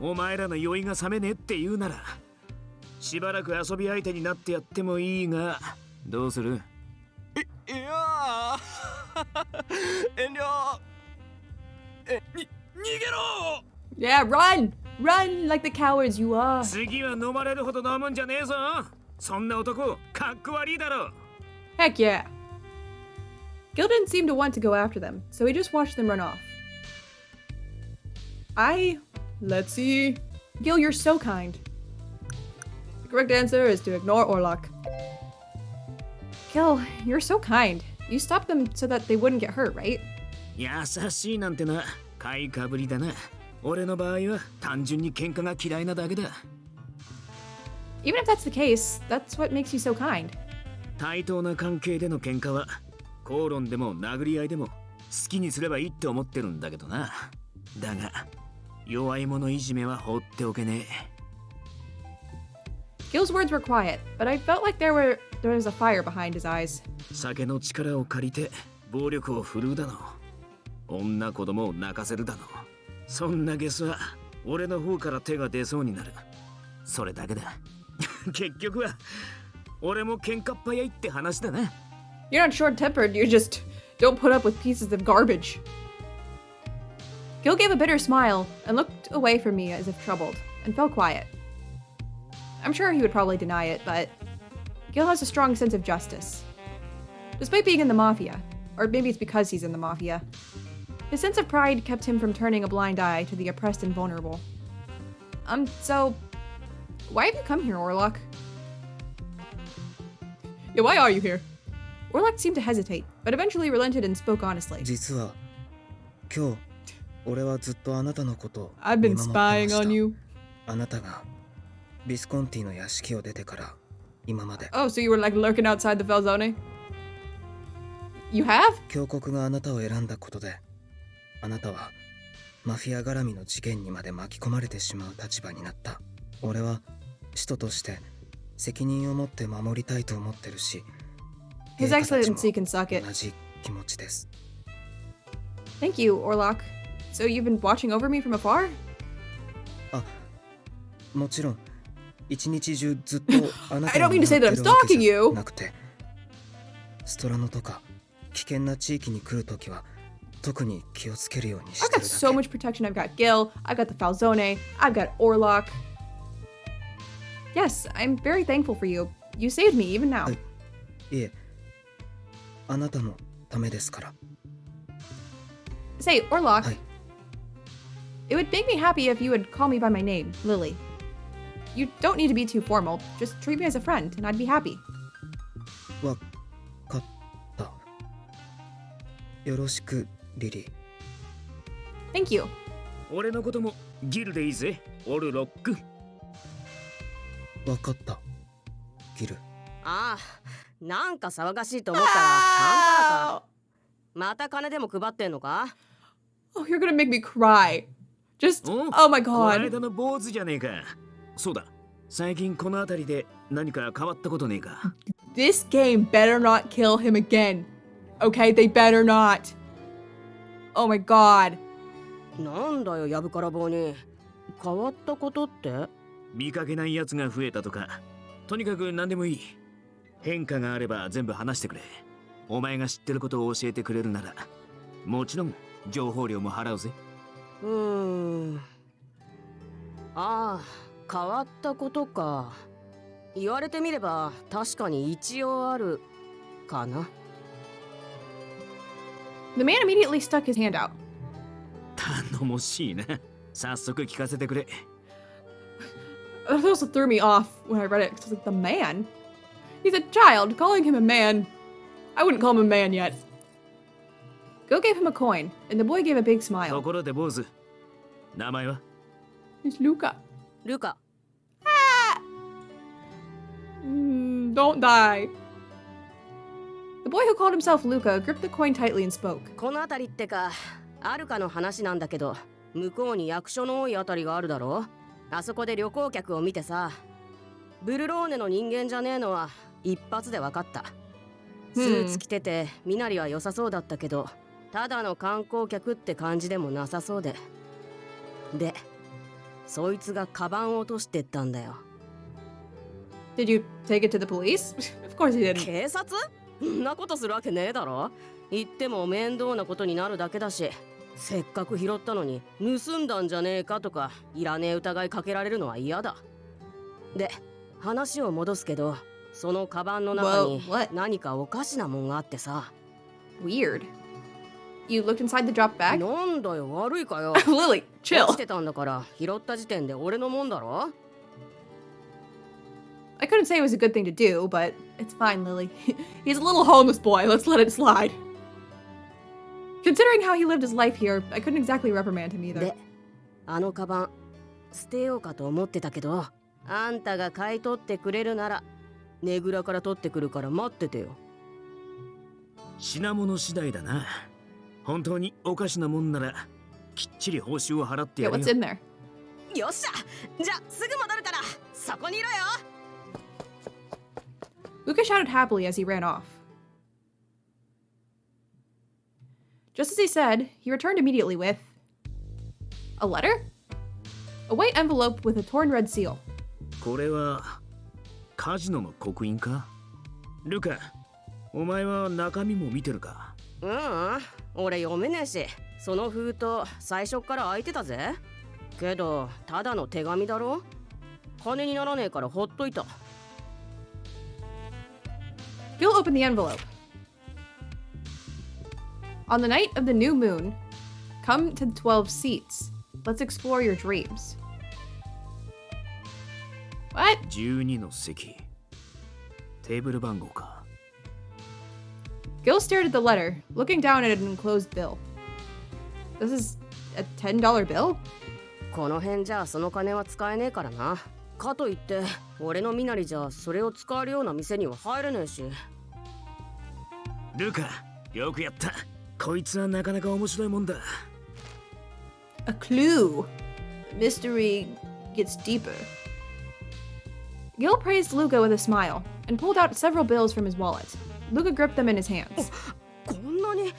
お前らの酔いが覚めねえって言うならしばらく遊び相手になってやってもいいが、どうする？いや遠慮。逃げろ。 Yeah, run! Run like the cowards you are. 次は飲まれるほど飲むんじゃねえぞ。そんな男かっこ悪いだろ。 Heck yeah. Gil didn't seem to want to go after them, so he just watched them run off. Let's see. Gil, you're so kind. The correct answer is to ignore Orlok. Gil, you're so kind. You stopped them so that they wouldn't get hurt, right? 優しいなんてな、買いかぶりだな。俺の場合は単純に喧嘩が嫌いなだけだ。 Even if that's the case, that's what makes you so kind. 対等な関係での喧嘩は口論でも殴り合いでも好きにすればいいって思ってるんだけどな。だが弱い者いじめは放っておけねえ。 Gil's words were quiet, but I felt like there was a fire behind his eyes. 酒の力を借りて暴力を振るうだの。女子供を泣かせるだの。そんなゲスは俺の方から手が出そうになる。それだけだ。結局は俺も喧嘩っ早いって話だな。 You're not short-tempered, you just don't put up with pieces of garbage. Gil gave a bitter smile and looked away from me as if troubled, and fell quiet. I'm sure he would probably deny it, but Gil has a strong sense of justice. Despite being in the Mafia, or maybe it's because he's in the Mafia, his sense of pride kept him from turning a blind eye to the oppressed and vulnerable. So, why have you come here, Orlok? Yeah, why are you here? Orlok seemed to hesitate, but eventually relented and spoke honestly. 実は今日俺はずっとあなたのことを I've been spying on you. あなたがビスコンティの屋敷を出てから今まで Oh, so you were like lurking outside the Falzone? You have? 峡谷があなたを選んだことであなたはマフィア絡みの事件にまで巻き込まれてしまう立場になった。俺は使徒として責任を持って守りたいと思ってるし His 陛下たちも Excellency can suck it. 同じ気持ちです。 Thank you, Orlok. So you've been watching over me from afar? あ、もちろん一日中ずっとあな I た don't を mean to 見 say 張 that って I'm るわけ stalking じゃ you. なくて、ストラノとか危険な地域に来るときは特に気をつけるようにし I've て got る so だけ。 much protection. I've got Gil, I've got the Falzone, I've got Orlok. Yes, I'm very thankful for you. You saved me even now. いえ、あなたのためですから。 Say, Orlok, はい。 it would make me happy if you would call me by my name, Lily. You don't need to be too formal. Just treat me as a friend, and I'd be happy. わかった。よろしく、リリー。 Thank you. 俺のこともギルでいいぜ、オルロック。わかった、ギル。ああ、なんか騒がしいと思ったら、あんたら Wow. か。また金でも配ってんのか？ Oh, you're gonna make me cry. Just, お oh my この god. 間の坊主じゃねえか。そうだ、最近この辺りで何か変わったことねえか。 This game better not kill him again. Okay, they better not. Oh my god. なんだよ、やぶから棒に。変わったことって？見かけないやつが増えたとか、とにかく何でもいい。変化があれば全部話してくれ。お前が知ってることを教えてくれるなら、もちろん情報料も払うぜ。ああ、変わったことか。言われてみれば確かに一応あるかな。The man immediately stuck his hand out. 頼もしいな。早速聞かせてくれ。That also threw me off when I read it. 'Cause I was like, the man? He's a child. Calling him a man. I wouldn't call him a man yet. Gil gave him a coin, and the boy gave a big と smile. ころで坊主、名前は？ It's Luca. ルカ、 Don't die. The boy who called himself Luca gripped the coin tightly and spoke. この辺りってか、あるかの話なんだけど、向こうに役所の多いあたりがあるだろ？あそこで旅行客を見てさ、ブルローネの人間じゃねえのは一発で分かった。スーツ着てて身なりは良さそうだったけど、ただの観光客って感じでもなさそうで。で、そいつがカバンを落としてったんだよ。Did you take it to the police? Of course he didn't. 警察？そんなことするわけねえだろ。言っても面倒なことになるだけだし、せっかく拾ったのに盗んだんじゃねえかとかいらねえ疑いかけられるのは嫌だ。で、話を戻すけど、そのカバンの中に Whoa, what? 何かおかしなもんがあってさ。Weird. You looked inside the drop bag? なんだよ、悪いかよ。 Lily, 落 chill. ちてたんだから拾った時点で俺のもんだろ。 I couldn't say it was a good thing to do, but it's fine, Lily. He's a little homeless boy. Let's let it slide. Considering how he lived his life here, I couldn't exactly reprimand him either. で、あのカバン捨てようかと思ってたけど、あんたが買い取ってくれるならねぐらから取ってくるから待っててよ。品物次第だな。本当におかしなもんならきっちり報酬を払ってや Yeah, る what's よ。 in there? よっしゃ、じゃあすぐ戻るからそこにいろよ。 Luca shouted happily as he ran off. Just as he said, he returned immediately with a letter? A white envelope with a torn red seal. これはカジノの刻印か？ルカ、お前は中身も見てるか？俺読めねえし、その封筒最初っから開いてたぜ。けどただの手紙だろ。金にならねえからほっといた。 Gil opened the envelope. On the night of the new moon, come to 12 seats. Let's explore your dreams. What? 12の席。テーブル番号か。Gil stared at the letter, looking down at an enclosed bill. This is a $10 bill? この辺じゃその金は使えねえからな。かといって俺の身なりじゃそれを使えるような店には入れねえし。ルカ、よくやった。こいつはなかなか面白いもんだ。A clue. Mystery gets deeper. Gil praised Luca with a smile and pulled out several bills from his wallet. Luca gripped them in his hands. こんなに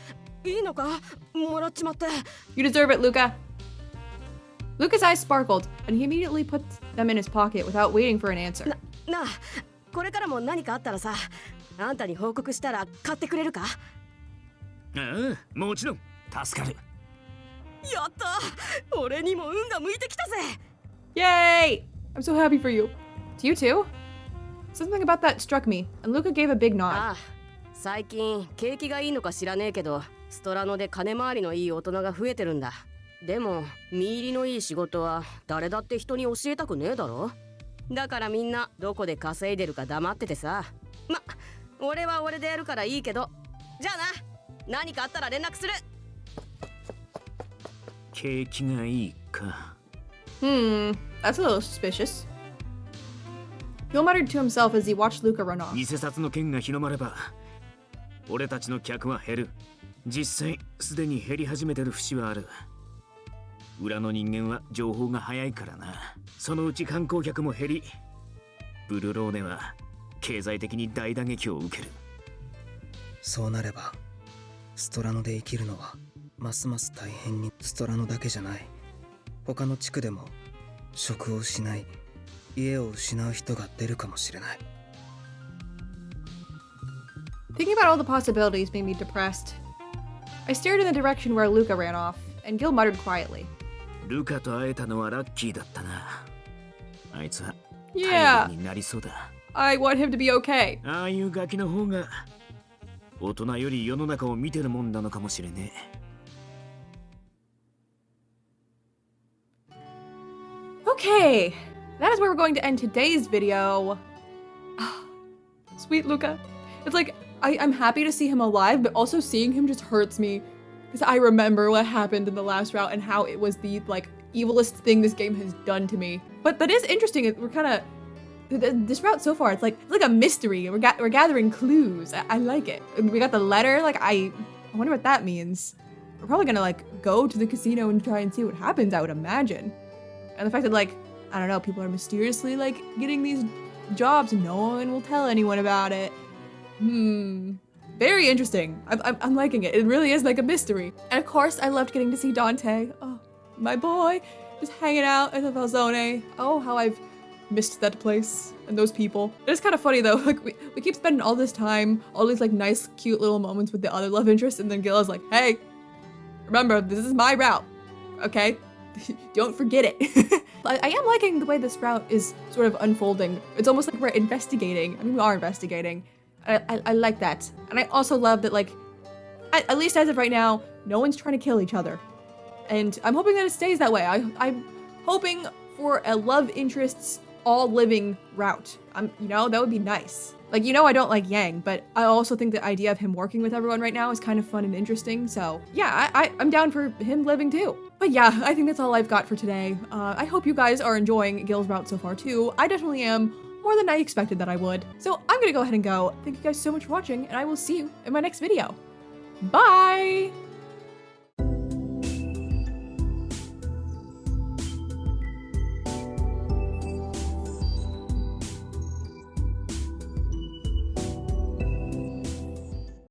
いいのか？もらっちまって。You deserve it, Luca. Luca's eyes sparkled, and he immediately put them in his pocket without waiting for an answer. なあ、これからも何かあったらさ、あんたに報告したら買ってくれるか？ああ、もちろん助かる。やった！俺にも運が向いてきたぜ！ Yay! I'm so happy for you. To you too? Something about that struck me, and Luca gave a big nod. ああ、最近景気がいいのか知らねえけど、ストラノで金回りのいい大人が増えてるんだ。でも見入りのいい仕事は誰だって人に教えたくねえだろ。だからみんなどこで稼いでるか黙っててさ。ま、俺は俺でやるからいいけど。じゃあな、何かあったら連絡する。景気がいいか。That's a little suspicious. Gil muttered to himself as he watched Luca run off. 偽札の件が広まれば俺たちの客は減る。実際すでに減り始めてる節はある。裏の人間は情報が早いからな。そのうち観光客も減り、ブルローネは経済的に大打撃を受ける。そうなればストラノで生きるのはますます大変に。ストラノだけじゃない、他の地区でも職を失い家を失う人が出るかもしれない。 Thinking about all the possibilities made me depressed. I stared in the direction where Luca ran off, and Gil muttered quietly. ルカと会えたのはラッキーだったな。あいつは Yeah, 頼りになりそうだ。I want him to be okay. ああいうガキの方が大人より世の中を見てるもんなのかもしれねえ。Okay, that is where we're going to end today's video. Sweet Luca. It's like, I'm happy to see him alive, but also seeing him just hurts me. Because I remember what happened in the last route and how it was the, like, evilest thing this game has done to me. But it's interesting, we're kind of... This route so far, it's like a mystery. We're gathering clues. I like it. We got the letter, like, I wonder what that means. We're probably gonna, like, go to the casino and try and see what happens, I would imagine. And the fact that, like, I don't know, people are mysteriously, like, getting these jobs and no one will tell anyone about it. Very interesting. I'm liking it. It really is like a mystery. And of course, I loved getting to see Dante. Oh, my boy. Just hanging out at the Falzone. Oh, how I've missed that place and those people. It's kind of funny though. Like, we keep spending all this time, all these, like, nice, cute little moments with the other love interests, and then Gila's like, hey, remember, this is my route, okay? Don't forget it. I am liking the way this route is sort of unfolding. It's almost like we're investigating. I mean, we are investigating. I like that. And I also love that, like, at least as of right now, no one's trying to kill each other. And I'm hoping that it stays that way. I'm hoping for a love interests all living route. You know, that would be nice. Like, you know, I don't like Yang, but I also think the idea of him working with everyone right now is kind of fun and interesting. So yeah, I'm down for him living too. But yeah, I think that's all I've got for today. I hope you guys are enjoying Gil's route so far too. I definitely am, more than I expected that I would. So I'm gonna go ahead and go. Thank you guys so much for watching, and I will see you in my next video. Bye!